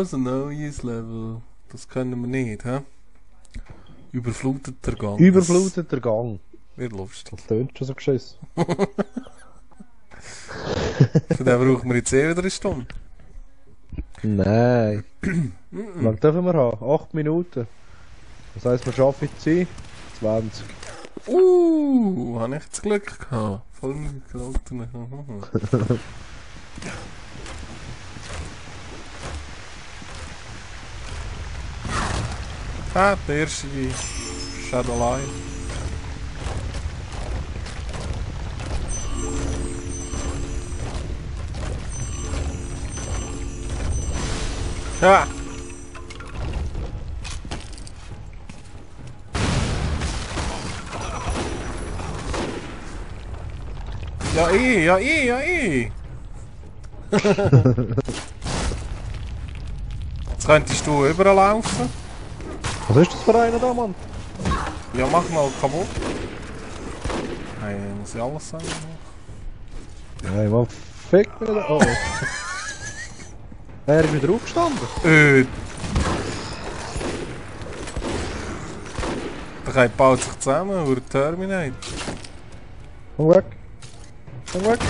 Also, neues Level. Das können wir nicht, hä? Überfluteter Gang. Überfluteter Gang. Wird lustig. Das tönt schon so geschissen. Von dem brauchen wir jetzt wieder eine Stunde. Nein. Wie lange dürfen wir haben? 8 Minuten. Das heisst, wir schaffen jetzt 10. 20. Habe ich das Glück gehabt. Voll mit Gelauten. Ah, der erste Shadowline. Ja! Ja, Jetzt könntest du überlaufen. Was ist das für einer da, Mann? Ja, mach mal kaputt. Hey, muss ich alles sagen? Nein, Mann, fick mich da. Oh. Er ist wieder aufgestanden. Der baut sich zusammen, über Terminate. Komm weg. Komm weg.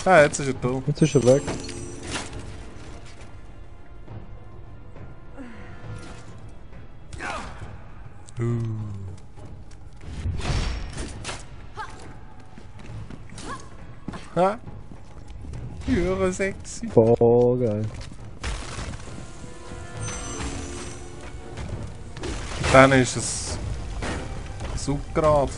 Ah, jetzt ist er da. Jetzt ist er weg. Ha? Jure sexy. Voll geil. Dann ist es Subgrad.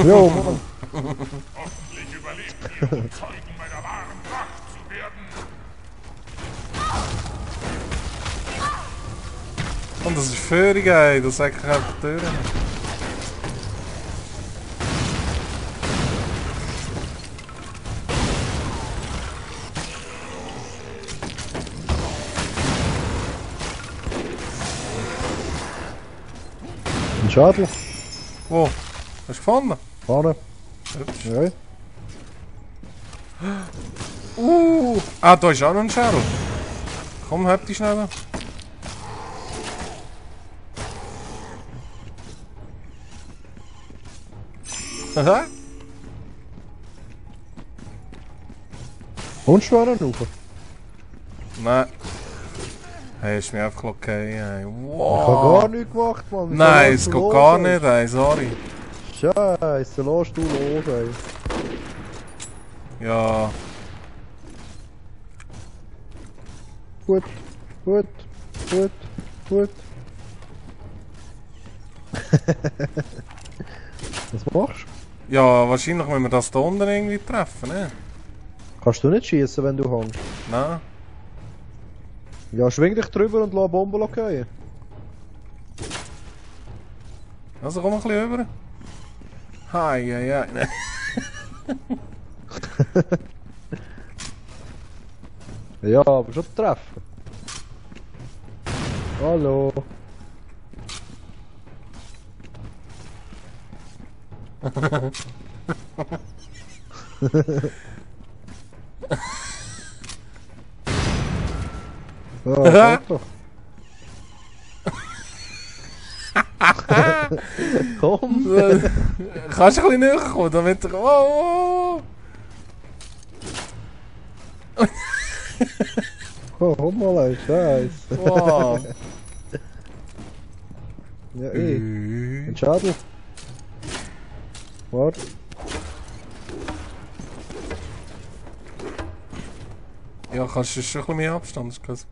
Jo, Mann. Hoffentlich überlebt ihr, um Zeugen meiner wahren Pracht zu werden. Und das ist völlig geil, das sag ich einfach durch. Ein Schadel. Wo? Hast du gefunden? Vorne. Hübsch. Ja. Ah, da ist auch noch ein Scherl. Komm, hab die schnell. Haha. Und schon einen rauf. Nein. Hey, ist mir einfach okay. Hey. Ich hab Wow. gar nichts gemacht, Mann. Wieso Nein, lässt es du geht los, gar ey? nicht, ey, sorry. Scheiße, lass du los, ey. Ja. Gut, gut, gut, gut. Was machst du? Ja, wahrscheinlich müssen wir das da unten irgendwie treffen, ne? Kannst du nicht schießen, wenn du hängst? Nein. Ja, schwing dich drüber und lass Bomben gehen. Also komm ein bisschen rüber. Hi, ja, ja. Ja, aber schon treffen. Hallo. Ja, geht doch. Komm. Kannst du ein bisschen näher kommen, damit er... Oh, Komm mal, ey, Scheiße. Wow. Ja, eh. Ein Schadel. Warte. Ja, kannst du schon ein bisschen mehr Abstand, ist krass.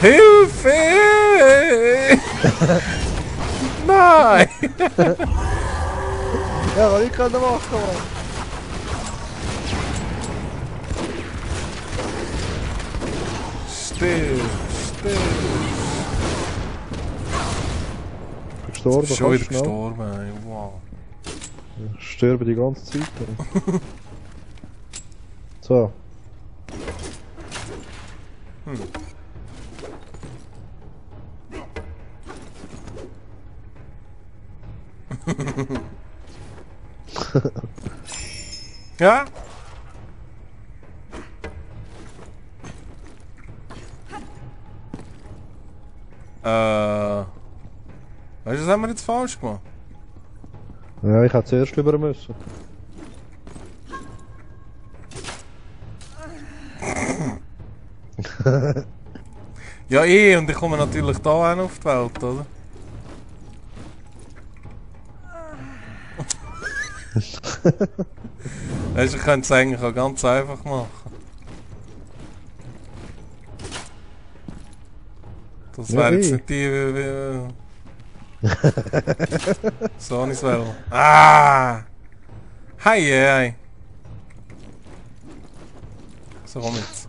Hilfe! Nein! Ja, was ich kann machen, Mann. Still, still. Kriegst gestorben, Schon wieder kannst du schnell. gestorben, ey. Wow. Ich sterbe die ganze Zeit. So. Ja? Weißt du, was haben wir jetzt falsch gemacht? Ja, ich hätte zuerst über müssen. Ja, eh, und ich komme natürlich da auch auf die Welt, oder? Weißt du, ich könnte es eigentlich auch ganz einfach machen. Das Ja, wäre jetzt eh. nicht die... so nicht will. Ah! Hi, hey! So, komm jetzt.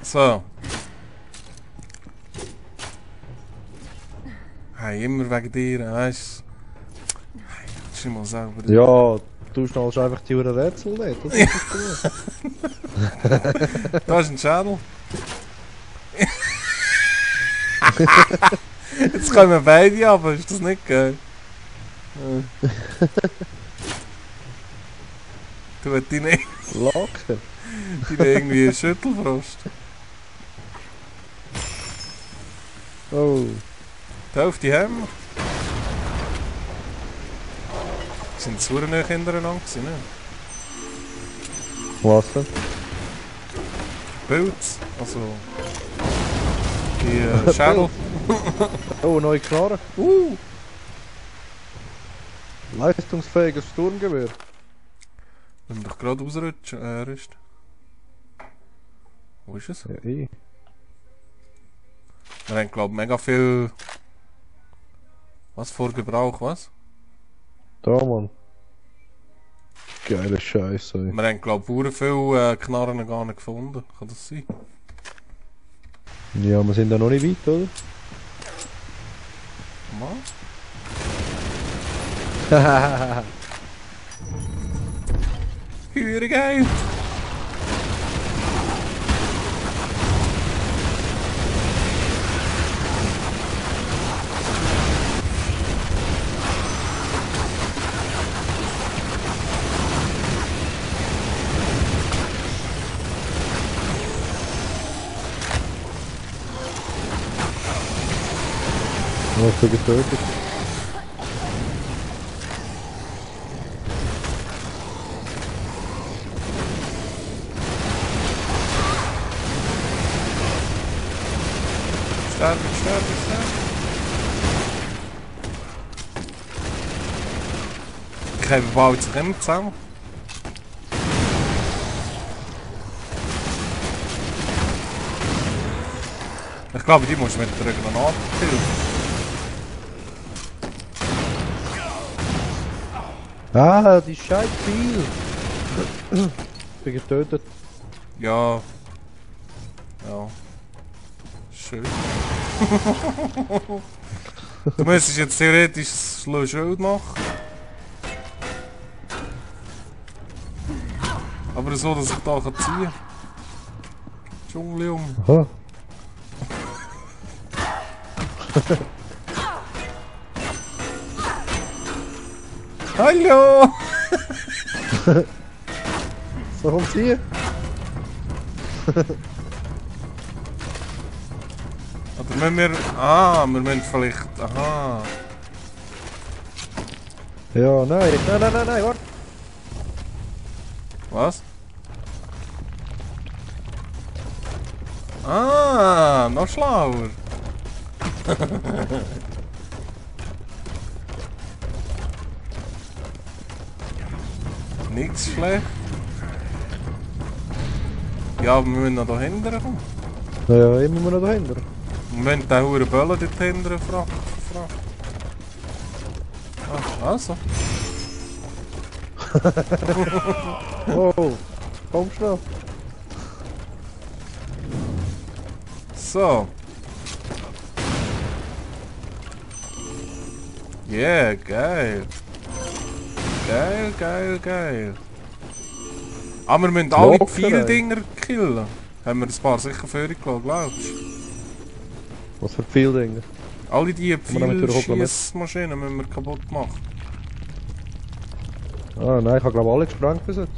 So. Hey, immer wegen dir, weißt du? Hey, das ist immer selber. Ja, du schnallst einfach die Uhr Rätsel nicht. Das ist das Problem. Da ist ein Schädel. Jetzt kommen wir beide aber ist das nicht geil? Du hast deine Laken. irgendwie Schüttelfrost. Oh. Da auf die Hämmer. Sind so nah hintereinander gewesen, ne? Was denn? Pilz, also... Die Schädel. Oh, neue Knarre. Leistungsfähiges Sturmgewehr. Wir müssen doch gerade ausrüsten. Wo ist es? Ja, eh. Wir haben, glaube ich, mega viel... Was vor Gebrauch, was? Da, Mann. Geile Scheiße, ey. Wir haben, glaube ich, viel Knarren gar nicht gefunden. Kann das sein? Ja, wir sind da noch nicht weit, oder? Was? Hahaha. Höhere geil! Hast du getötet? Sterben. Ich habe bald das Rennen zusammen. Ich glaube, die musst du mit der Granate killen. Ah, die scheiß Ziel! Ich bin getötet. Ja. Ja. Schön. Du müsstest jetzt theoretisch das Schild machen. Aber so, dass ich da ziehen kann. Dschungel um. Aha. Hallo! So, kommt's hier? Oder müssen wir... Ah, wir müssen vielleicht... Aha. Ja, nein, warte. Was? Ah, noch schlauer. Nichts schlecht. Ja, aber wir müssen noch da hinten kommen. Ja, immer noch dahinter. Wir müssen den Huren Böllen dort hinten fragen. Ah, also. Oh, komm schnell. So. Yeah, geil. Geil, geil, geil. Aber wir müssen alle Locker, viele ey. Dinger killen. Haben wir ein paar sicher vorgelassen, glaubst du? Was für viele Dinge. Alle die wir damit viele überhaupt noch mit? Schiessmaschinen müssen wir kaputt machen. Ah nein, ich habe glaube alle gesprengt bis jetzt.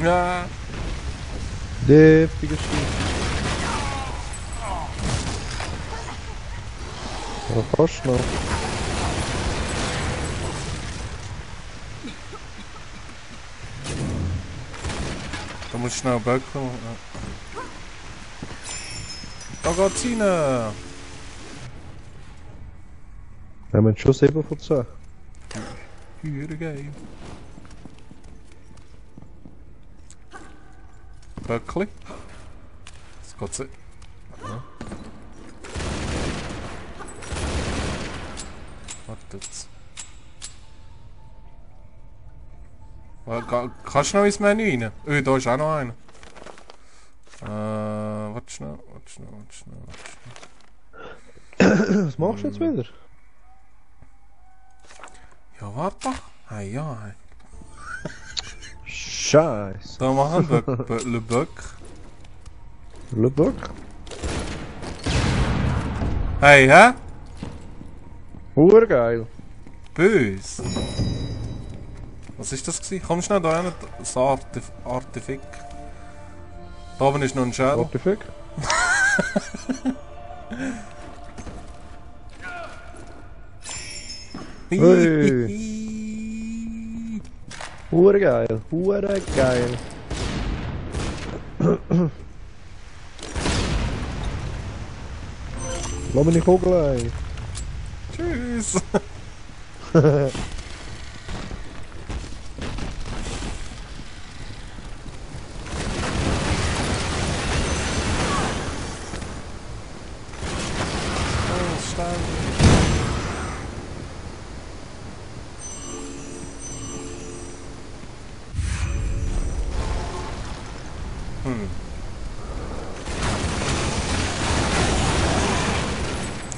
Ja. Deftiger Schiff. Ja, fast noch. Da musst du schnell Böcke machen. Da geht's rein! Wir haben schon 7 von 10. Hüre geil. Böckli. Jetzt geht's rein. Ja. Warte jetzt. Kannst du noch ins Menü rein? Oh, da ist auch noch einer. Warte schnell. Was machst du jetzt wieder? Ja, warte doch. Hey, ja, hey. Scheiße. Da machen wir Le Böck. Le Bock? Hey, hä? Urgeil. Bös. Was ist das gewesen? Komm schnell da hin, das Artefik. Da oben ist noch ein Schädel. What the fuck? Urgeil. Urgeil. Lass mich nicht kugeln. Tschüss.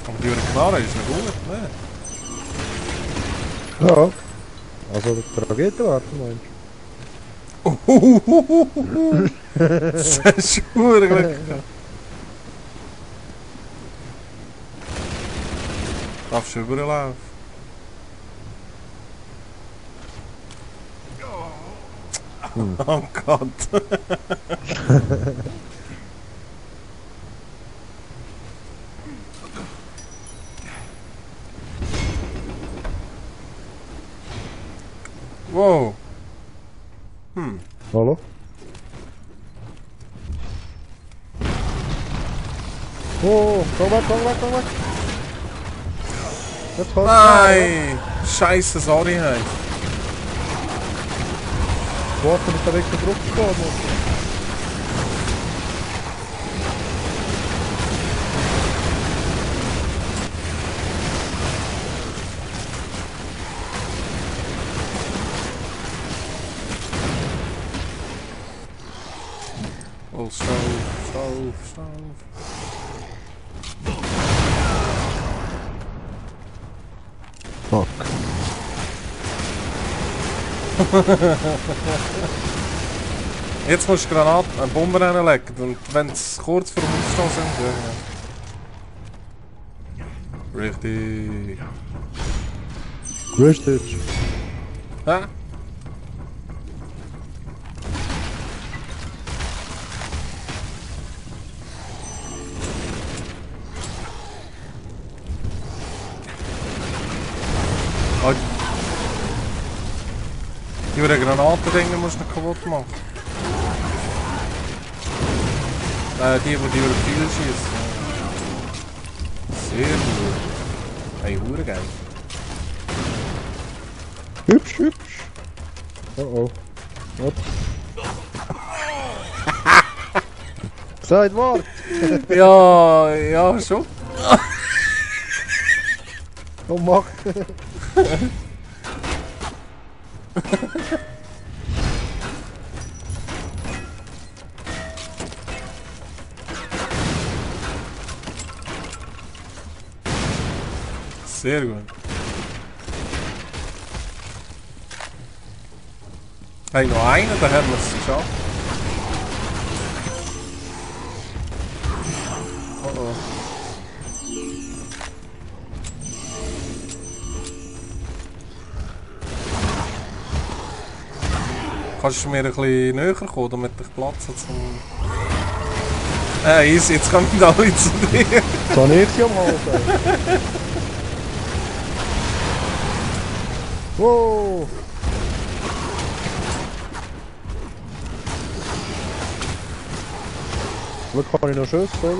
Aber die Knarre ist nicht gut, ne? Ja. Also der Raketenwerfer meinst Das ist schwurig. Darfst du überlaufen? Oh Gott. Wow. du? Hallo? Oh, komm weg. Jetzt kommt Nein! Scheiße, sorry, hey. Warte, mit der Wechsel drauf gespawnt. Oh, stove. Fuck. Jetzt musst du Granaten, Bomben reinlegen und wenn es kurz vor dem Aufstehen sind, ja. Richtig. Richtig. Hä? Oh, die Granatendinger musst du noch kaputt machen. Die über die Pfeile schießen. Sehr gut. Hey, hure geil. Hübsch, hübsch. Oh oh. What? Seid wart! Ja, ja, schon. Oh, mach! Sehr gut. Hey, noch einen, dann haben wir es geschafft. Oh oh. Kannst du mir ein bisschen näher kommen, damit ich Platz habe zum... Easy, jetzt kommen alle zu dir. Kann ich sie am Halten? Wow! Glück habe ich noch Schuss, oder?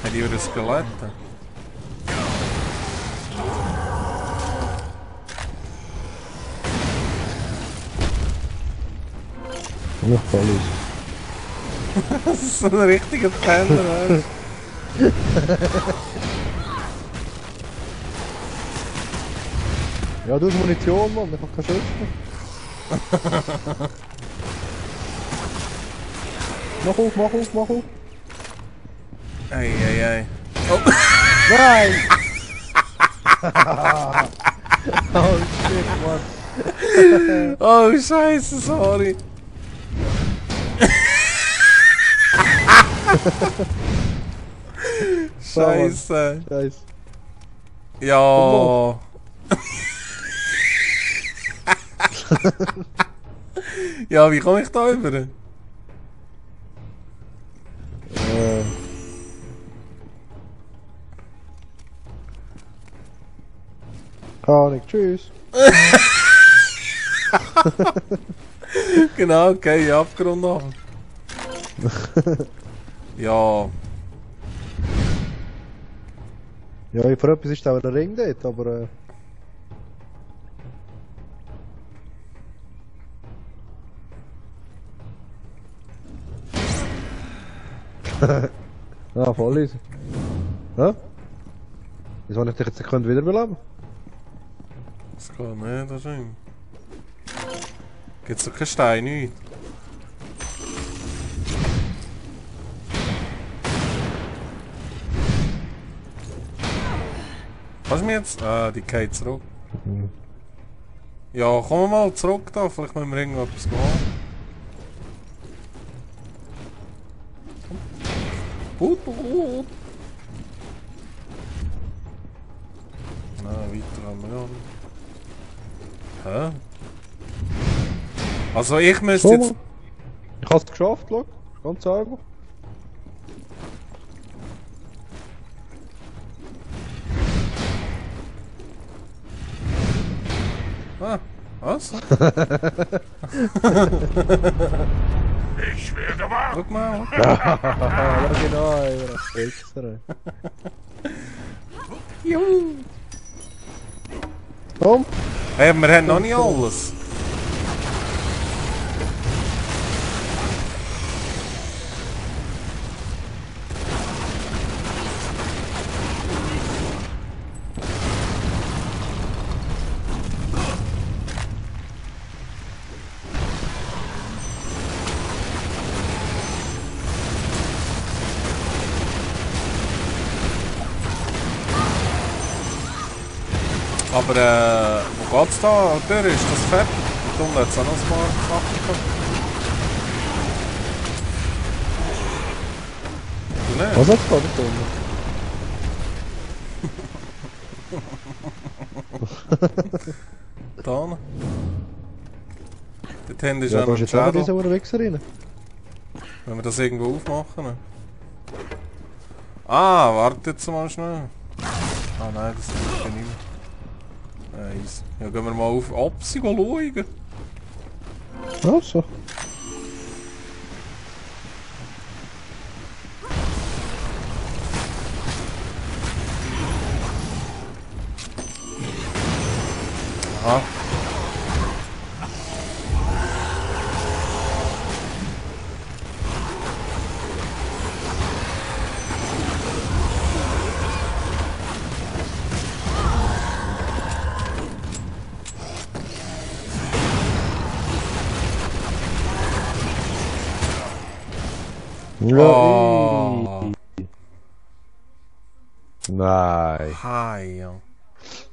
Haben die wieder Skelette? Ja, alles. Das ist so ein richtiger Penner, weißt du? Ja, du hast Munition, Mann, ich hab keinen Schuss mehr. Mach auf, mach auf, mach auf! Ei, ei, ei. Oh. Nein! Oh shit, Mann! Oh, Scheiße, sorry. Scheiße. Scheiße. Ja. Ja, wie komme ich da über? Keine Ahnung, tschüss. Genau, okay, Abgrund an. Ja. Ja, für etwas ist auch ein Ring dort, aber ah, voll easy. Hä? Wieso habe ich dich jetzt eine Sekunde wiederbeleben? Das geht nicht, das stimmt. Gibt's doch keinen Stein, nichts. Kannst du mir jetzt... Ah, die geht zurück. Ja, komm mal zurück da, vielleicht müssen wir irgendetwas machen. Gut, gut. Na, weiter haben wir ja. Hä? Also ich müsste So, jetzt... Mann. Ich habe es geschafft, schau. Ganz einfach. Ah, was? Ich werde warten. Guck mal. Ja, genau, Alter. Wichser. Juhu. Komm. Hey, wir haben noch nicht alles. Aber wo geht's da? Durch ist das fertig? Und unten hat es auch noch ein paar Sachen gehabt. Du nicht? Was hat's gerade gefunden? Da unten. Dort hinten ist Ja, ja da noch ist ein jetzt auch Shadow. diese Wichser rein. Wenn wir das irgendwo aufmachen. Ah, warte jetzt mal schnell. Ah nein, das ist ja nicht mehr. Nice. Ja, gehen wir mal auf Opsi schauen. Also. Aha. Ja, Oh. Nein. Hi, ja.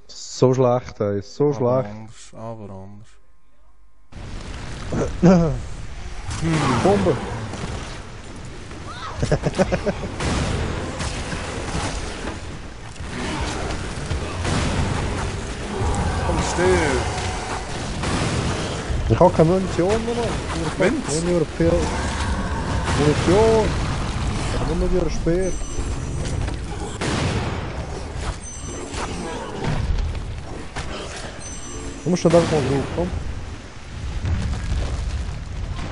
So schlecht, ey. So schlecht. Aber anders. Bombe. Komm, steh! Ich habe keine Munition mehr. Wind's? Nur viel Munition. Ich habe nur noch die Speer. Du musst schon einfach mal drauf, komm.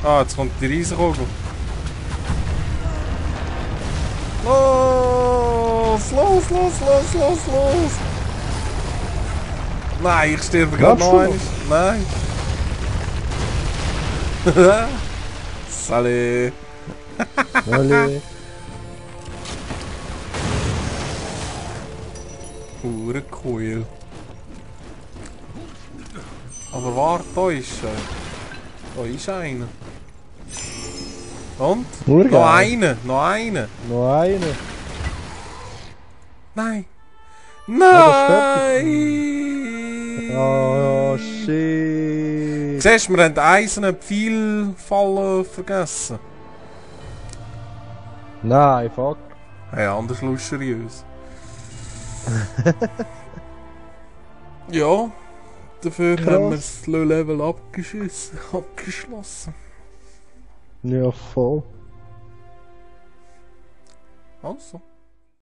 Ah, jetzt kommt die Riesenkugel. Los! Los, los, los, los, los! Nein, ich sterbe gerade noch Glaubst einmal. Nein! Salut! Alle. Hure cool. Aber warte, da ist er. Da ist einer. Und? Nur Noch geil. einer, noch einer. Noch eine. Nein! das Nein! Oh, shit. Siehst du, wir haben den eisernen Pfeilfallen vergessen. Nein, fuck. Hey, anders lusteriös. Ja, dafür Krass. haben wir das Level abgeschlossen. Ja, voll. Also.